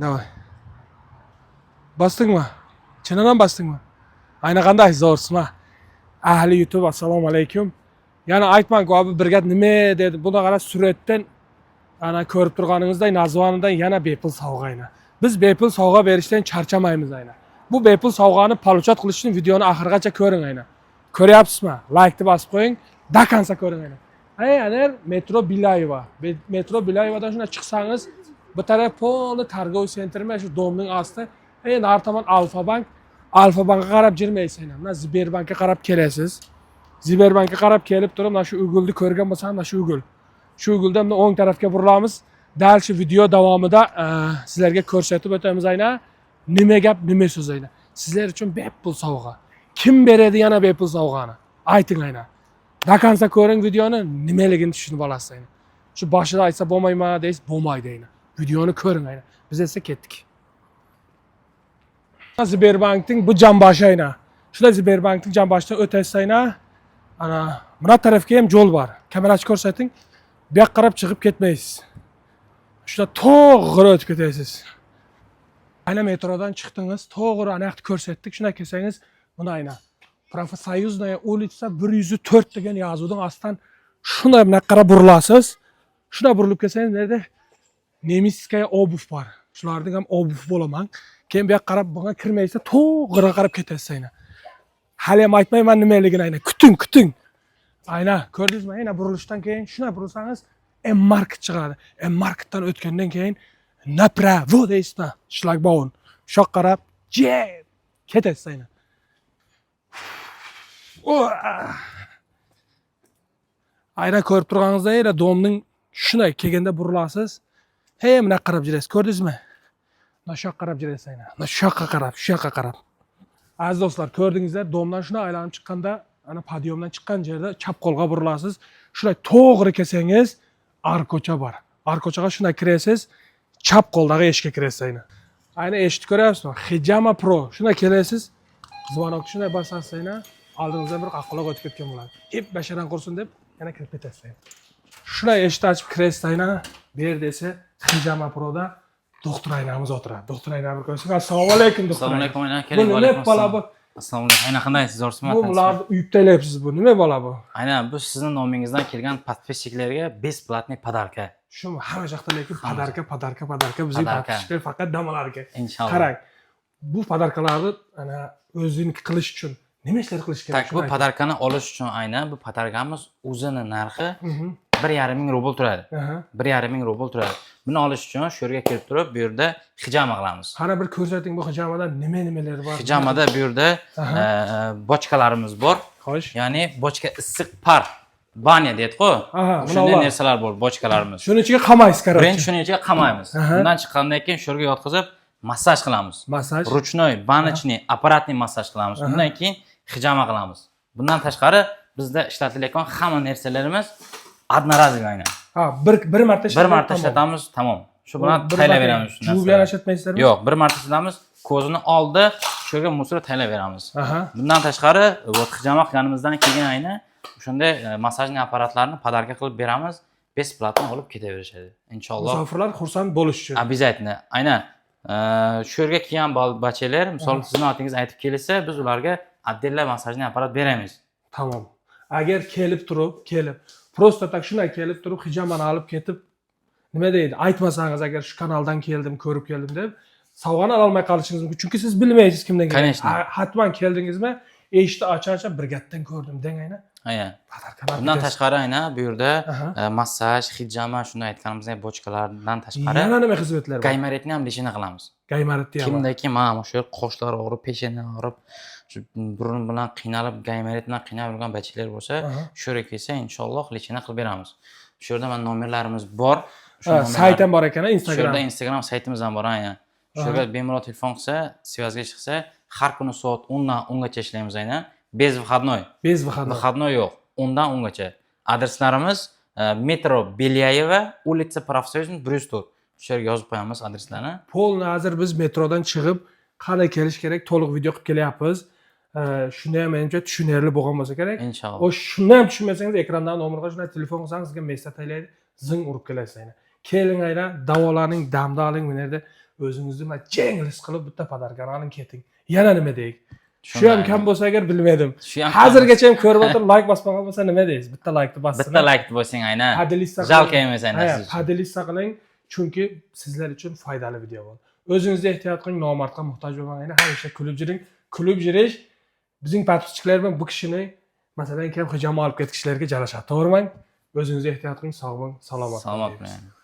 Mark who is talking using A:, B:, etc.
A: Davay. Bastın mı? Çeneden bastın mı? Ayna qanday zo'rsizmi? Ahli YouTube assalomu alaykum. Yana aytmang abi birga nima dedi. Buni qara suratdan ana ko'rib turganingizday nazvonidan yana bepul sovg'a. Biz bepul sovg'a berishdan charchamaymiz ayna. Bu bepul sovg'ani paluchat qilish uchun videoni oxirigacha ko'ring ayna. Ko'ryapsizmi? Like deb bosib qo'ying. Dakansa ko'ring ayna. Ana metro Bilayeva. Metro Bilayevadan shuna chiqsangiz bu taraf poli targov sentrmi shu domning osti. Har tomon Alfa Bank. Alfa Bank'a qarab jirmaysiz ayna. Mana Sberbankka qarab kelasiz. Sberbankka qarab kelib turib, mana shu Google'ni ko'rgan bo'lsangiz, mana shu Google. Shu Google'dan o'ng tarafga burilamiz. Dal shu video davomida sizlarga ko'rsatib o'tamiz ayna. Nima gap, nima so'z ayna. Sizlar uchun bepul sovg'a. Kim beradi yana bepul sovg'ani? Ayting ayna. Dakansa ko'ring videoni, nimaligini tushunib olasiz ayna. Shu boshida aytsa bo'lmaymi deysiz, bo'lmaydi ayna. Videoni ko'ring ayna. Biz esa ketdik. Sberbankning bu jamboshi ayna. Shunda Sberbankning jamboshidan o'tasiz ayna. Ana mana tarafga ham yo'l bor. Kamerachi ko'rsating. Bu yoqqa qarab chiqib ketmaysiz. Shunda to'g'ri o'tib ketasiz. Ayna metrodan chiqdingiz, to'g'ri ana yoqda ko'rsatdik. Shunda kelsangiz, buni ayna. Profsoyuzная улица 104 degan yozuvning ostidan shunday bunaqa qarab burilasiz. Shunda burilib kelsangiz, nerede Nemitskaya obuv bor. Shularning ham obuv bo'laman. Keyin bu yoqqa qarab bunga kirmaysa, to'g'ri qarab ketasiz ayna. Hali ham aytmayman nimaligini ayna. Kuting. Ayna, ko'rdingizmi? Ayna burilishdan keyin shuna burilsangiz, M-Market chiqadi. M-Marketdan o'tgandan keyin направо deysizmi? Shlagbaun. Shu yoqqa qarab, ketasiz ayna. Ayna ko'rib turganingizdek, domning shunday kelganda burilasiz. Mana qarab jirasiz, ko'rdingizmi? Mana shu yoqqa qarab jirasiz ayna. Mana shu yoqqa qarab. Aziz do'stlar, ko'rdingizlar, domdan shunday aylanib chiqqanda, ana podyomdan chiqqan yerda chap qo'lga burilasiz. Shunday to'g'ri kelsangiz, arkocha bor. Arkochaga shunday kirasiz, chap qo'ldagi eshikka kirasiz ayna. Ayna eshikni ko'ryapsizmi? Hijama Pro. Shunday kelasiz, zvonokni shunday bosasiz ayna. Oldingizdan bir qaqquloq o'tib ketgan bo'ladi. Basharan qursin deb yana kirib ketasiz. Shunday eshikni ochib kirasiz ayna. Bu yerda esa Hijama Proda doktor aynamiz o'tiradi. Doktor aynamiz ko'rsangiz, assalomu alaykum doktor.
B: Assalomu alaykum ayna. Kerak bo'layapti. Assalomu alaykum. Ayna qandaysiz? Zo'rsizmi?
A: Bu ularni uyib taylayapsiz bu. Nima bo'la bu?
B: Ayna bu sizning nomingizdan kelgan podpisчикларga бесплатный подарка.
A: Shumi hamma yoqda lekin podarka bizning podpisчиклар faqat damalarga.
B: Inshaalloh.
A: Qarang. Bu podarkalarni ana o'ziniki qilish uchun nima ishlar qilish kerak?
B: Tak, bu podarkani olish uchun ayna bu podarkamiz o'zini narxi 1,5 ming rubl turadi. 1,5 ming rubl turadi. Buni olish uchun shu yerga kelib turib, bu yerda hijama qilamiz.
A: Qara bir ko'rsating bu hijamada nimalar bor?
B: Hijamada bu yerda bochkalarimiz bor.
A: Xo'sh.
B: Ya'ni bochka issiq par. Banya deydi-ku. Shunday narsalar bor, bochkalarimiz.
A: Shuning ichiga qamaysiz, qarang.
B: Birinchi shuning ichiga qamaymiz. Bundan chiqqandan keyin shu yerga yotqizib massaj qilamiz.
A: Massaj.
B: Ruchnoy, banочный, apparatный massaj qilamiz. Undan keyin hijama qilamiz. Bundan tashqari bizda ishlatilayotgan hamma narsalarimiz одноразовый aynan.
A: Bir marta
B: ishlatamiz, tamom. Shu bilan taylayveramiz shu narsani.
A: Juvib ishlatmaysizlarmi?
B: Yo'q, bir marta ishlatamiz, ko'zini oldi, shu yerga musor taylayveramiz. Bundan tashqari, hijama qilganimizdan keyin aynan shunday massajning apparatlarini podarka qilib beramiz, besplatno olib ketaverishadi. Inshaalloh.
A: Musofirlar xursand bo'lish uchun.
B: Обязательно. Aynan shu yerga kelgan bachalar, misol sizning otingiz aytib kelsa, biz ularga отдельно massajning apparat beramiz.
A: Tamam. Agar kelib prosta tak shunday kelib turib hijamani olib ketib nima deydi? Aytmasangiz agar shu kanaldan keldim, ko'rib keldim deb sovg'ani olmay qolishingiz mumkin. Chunki siz bilmaysiz kimdan kelgan. Hatman keldingizmi? Eshitni ocha bir gatdan ko'rdim deng ayna.
B: Aynan. Bundan tashqari aynan bu yerda massaj, hijama, shunday aytganimizdek bochkalardan tashqari
A: yana nima xizmatlar bor?
B: Gaymaretni ham lishini qilamiz.
A: Gaymaretni ham.
B: Kimdaki mana shu qoshlar og'rib, peshana og'rib, shu burun bilan qiynalib, gaymaret bilan qiynalib yurgan bachalar bo'lsa, shu yerga kelsa inshaalloh lishini qilib beramiz. Shu yerda mana nomerlarimiz bor.
A: Sayt ham bor ekan, Instagram.
B: Shu yerda Instagram saytimiz ham bor aynan. Shu yerga bemalol telefon qilsa, svязga chiqsa, har kuni soat 10 dan 10 gacha ishlaymiz aynan. Bez выходной. Выходной yo'q. 10 dan 10 gacha. Adreslarimiz metro Belyayeva, улица Profsoyuzn 104. Shu yerga yozib qo'yamiz adreslarni. Polni
A: hozir biz metrodan chiqib, qanday kelish kerak, to'liq video qilib kelyapmiz. Shuni ham menimcha tushunarli bo'lgan bo'lsa kerak.
B: Inshaalloh.
A: O shuni ham tushunmasangiz, ekrandan nomerga shunday telefon qilsangiz, sizga mesaj taylaydi, zing urib kelasiz aynan. Keling aynan, davolarning damda oling, bu yerda O'zingizni men jenglis qilib bitta podarkani oling keting. Yana nima deyik? Shu ham
B: Tushunmayman.
A: kam bo'lsa agar bilmadim.
B: Shu ham
A: Hozirgacha ham ko'rib o'tirib like bosmagan bo'lsa nima deysiz? Bitta like'ni bossin.
B: bitta like bo'lsang aynan.
A: Padilista
B: Jalka emas aynan siz uchun.
A: Padilista qiling, chunki sizlar uchun foydali video bo'ldi. O'zingizni ehtiyot qiling, nomardga muhtoj bo'lmang. Hamisha kulib yuring. Kulib yurish bizning podpischiqlar bilan bu kishini masalan kim hujam olib ketishlarga jalashadi. To'g'rimi? O'zingizni ehtiyot qiling, sog' bo'ling, salomat bo'ling.
B: Salomat bo'ling.